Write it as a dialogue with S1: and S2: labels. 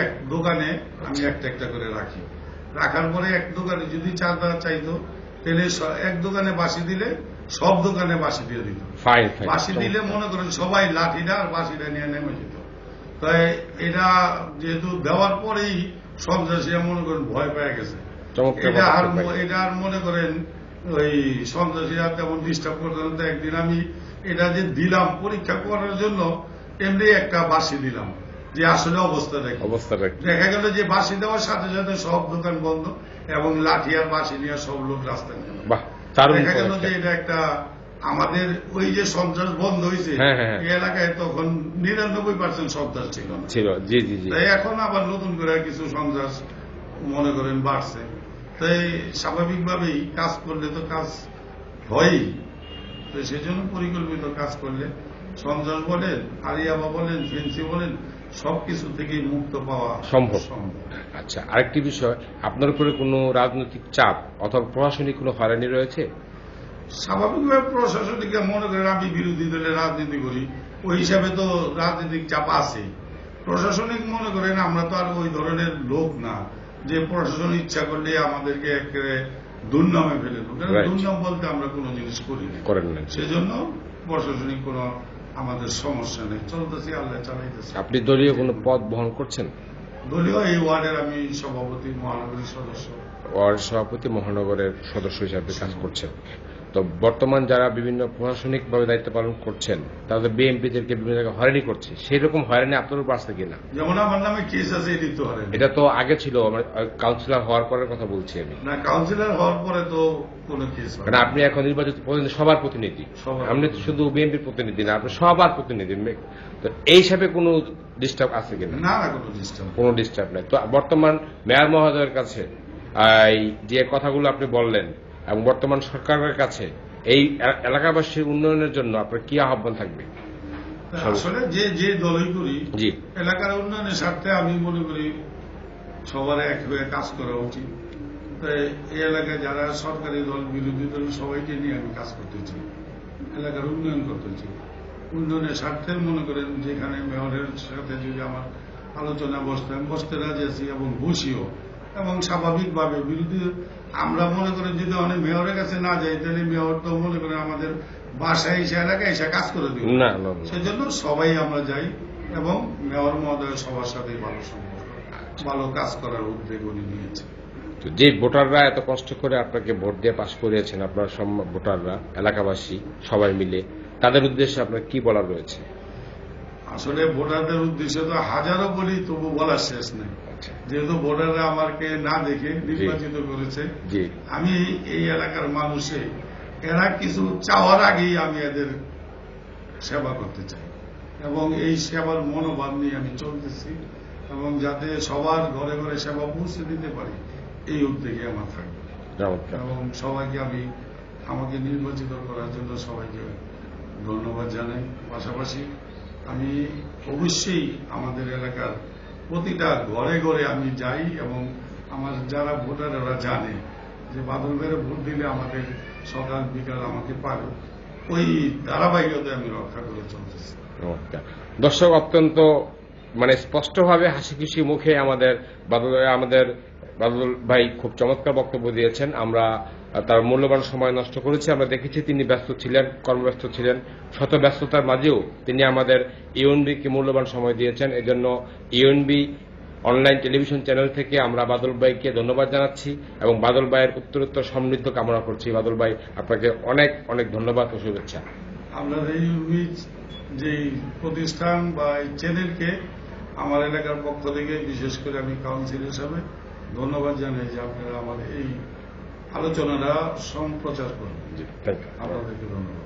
S1: এক দোকানে আমি একটা একটা করে রাখি, রাখার পরে এক দোকানে যদি চাঁদা চাইতো তাহলে এক দোকানে বাঁশি দিলে সব দোকানে বাঁশি দিয়ে দিত। বাঁশি দিলে মনে করেন সবাই লাঠিটা আর বাঁশিটা নিয়ে নেমে যেত। তাই এটা যেহেতু দেওয়ার পরেই সন্ত্রাসীরা মনে করেন ভয় পেয়ে গেছে, এটা আর মনে করেন ওই সন্ত্রাসীরা তেমন ডিস্টার্ব করতে না। একদিন আমি এটা যে দিলাম পরীক্ষা করার জন্য এমনি একটা বাঁশি দিলাম যে আসলে অবস্থা দেখা গেল যে বাঁশি দেওয়ার সাথে সাথে সব দোকান বন্ধ এবং লাঠি আর বাঁশি নিয়ে সব লোক রাস্তায় নেমে। দেখা গেল যে এটা একটা আমাদের ওই যে সন্ত্রাস বন্ধ হয়েছে এই এলাকায় তখন ৯৯% সন্ত্রাস ছিল না। তাই এখন আবার নতুন করে কিছু সন্ত্রাস মনে করেন বাড়ছে। তাই স্বাভাবিকভাবেই কাজ করলে তো কাজ হয়ই, তো সেজন্য পরিকল্পিত কাজ করলে সন্ত্রাস বলেন, আলিয়াবা বলেন, ফেন্সি বলেন, সবকিছু থেকে মুক্ত পাওয়া সম্ভব।
S2: আচ্ছা, আরেকটি বিষয়, আপনার উপরে কোনো রাজনৈতিক চাপ অথবা প্রশাসনিক কোনো হয়রানি রয়েছে?
S1: স্বাভাবিকভাবে প্রশাসনিক মনে করেন আমি বিরোধী দলে রাজনীতি করি, ওই হিসাবে তো রাজনৈতিক চাপ আছে। প্রশাসনিক মনে করেন আমরা তো আর ওই ধরনের লোক না যে প্রশাসন ইচ্ছা করলে আমাদেরকে একেবারে দুর্নামে ফেলে দেবো। দুর্নাম বলতে আমরা কোনো জিনিস করেন না, সেজন্য প্রশাসনিক কোনো আমাদের সমস্যা নেই, চলতেছি, আল্লাহ চালাইতেছে।
S2: আপনি দলীয় কোনো পদ বহন করছেন?
S1: দলীয় এই ওয়ার্ডের আমি সভাপতি, মহানগরীর সদস্য।
S2: ওয়ার্ড সভাপতি, মহানগরের সদস্য হিসাবে কাজ করছেন। তো বর্তমান যারা বিভিন্ন প্রশাসনিকভাবে দায়িত্ব পালন করছেন তাদের বিএমপিদেরকে বিভিন্ন জায়গায় হয়রানি করছে, সেই রকম হয়রানি আপনার উপর আসছে কিনা?
S1: যেমন আমার নামে কেস আছে,
S2: এটা তো আগে ছিল, কাউন্সিলর হওয়ার পরের কথা বলছি আমি।
S1: না, কাউন্সিলর হওয়ার পরে তো কোনো কেস হয় না।
S2: কারণ আপনি এখন নির্বাচিত প্রতিনিধি, সবার প্রতিনিধি, আপনি শুধু বিএনপির প্রতিনিধি না, আপনি সবার প্রতিনিধি। তো এই হিসাবে কোনো ডিস্টার্ব আছে কিনা?
S1: না, কোনো
S2: ডিস্টার্ব নেই। তো বর্তমান মেয়র মহোদয়ের কাছে যে কথাগুলো আপনি বললেন এবং বর্তমান সরকারের কাছে এই এলাকাবাসীর উন্নয়নের জন্য আপনার কি আহ্বান থাকবে?
S1: আসলে যে দলই করি এলাকার উন্নয়নের স্বার্থে আমি মনে করি সবার এক হয়ে কাজ করা উচিত। তাই এই এলাকায় যারা সরকারি দল, বিরোধী দল, সবাইকে নিয়ে আমি কাজ করতে চাই, এলাকার উন্নয়ন করতে চাই। উন্নয়নের স্বার্থে মনে করেন যেখানে মেয়রের সাথে যদি আমার আলোচনা বসতে রাজি আছি এবং বসিও, এবং স্বাভাবিকভাবে বিরোধী আমরা মনে করেন যদি অনেক মেয়রের কাছে না যাই তাহলে মেয়র তো মনে করেন আমাদের বাসায় এসে এলাকায় এসে কাজ করে দিব। সেজন্য সবাই আমরা যাই এবং মেয়র মহোদয় সবার সাথে ভালো সম্পর্ক, ভালো কাজ করার উদ্যোগ উনি নিয়েছে।
S2: যে ভোটাররা এত কষ্ট করে আপনাকে ভোট দিয়ে পাশ করিয়েছেন, আপনার সব ভোটাররা, এলাকাবাসী সবাই মিলে, তাদের উদ্দেশ্যে আপনার কি বলার রয়েছে?
S1: আসলে ভোটারদের উদ্দেশ্যে তো হাজারো বলি, তবু বলার শেষ নেই। যেহেতু ভোটাররা আমাকে না দেখে নির্বাচিত করেছে, আমি এই এলাকার মানুষে এরা কিছু চাওয়ার আগেই আমি এদের সেবা করতে চাই এবং এই সেবার মনোভাব নিয়ে আমি চলতেছি এবং যাতে সবার ঘরে ঘরে সেবা পৌঁছে দিতে পারি এই উদ্যোগে আমার থাকবে। এবং সবাইকে আমাকে নির্বাচিত করার জন্য সবাইকে ধন্যবাদ জানাই। পাশাপাশি আমি অবশ্যই আমাদের এলাকার প্রতিটা ঘরে ঘরে আমি যাই এবং আমার যারা ভোটাররা জানে যে বাদল ভাইয়ের ভোট দিলে আমাদের সকাল বিকাল আমাকে পারে, ওই ধারাবাহিকতা আমি রক্ষা করে চলতেছি।
S2: দর্শক অত্যন্ত স্পষ্টভাবে হাসি খুশি মুখে আমাদের বাদল ভাই খুব চমৎকার বক্তব্য দিয়েছেন। আমরা তার মূল্যবান সময় নষ্ট করেছি, আমরা দেখেছি তিনি ব্যস্ত ছিলেন, কর্মব্যস্ত ছিলেন, শত ব্যস্ততার মাঝেও তিনি আমাদের ইউএনবিকে মূল্যবান সময় দিয়েছেন। এজন্য ইউএনবি অনলাইন টেলিভিশন চ্যানেল থেকে আমরা বাদল ভাইকে ধন্যবাদ জানাচ্ছি এবং বাদল ভাইয়ের উত্তরোত্তর সমৃদ্ধ কামনা করছি। বাদল ভাই, আপনাকে অনেক অনেক ধন্যবাদ ও শুভেচ্ছা।
S1: আমরা ইউএনবি যে প্রতিষ্ঠান বা এই চ্যানেলকে আমার এলাকার পক্ষ থেকে বিশেষ করে আমি কাউন্সিল হিসাবে ধন্যবাদ জানাই যে আপনারা আমার এই আলোচনাটা সম্প্রচার করবেন। আপনাদেরকে ধন্যবাদ।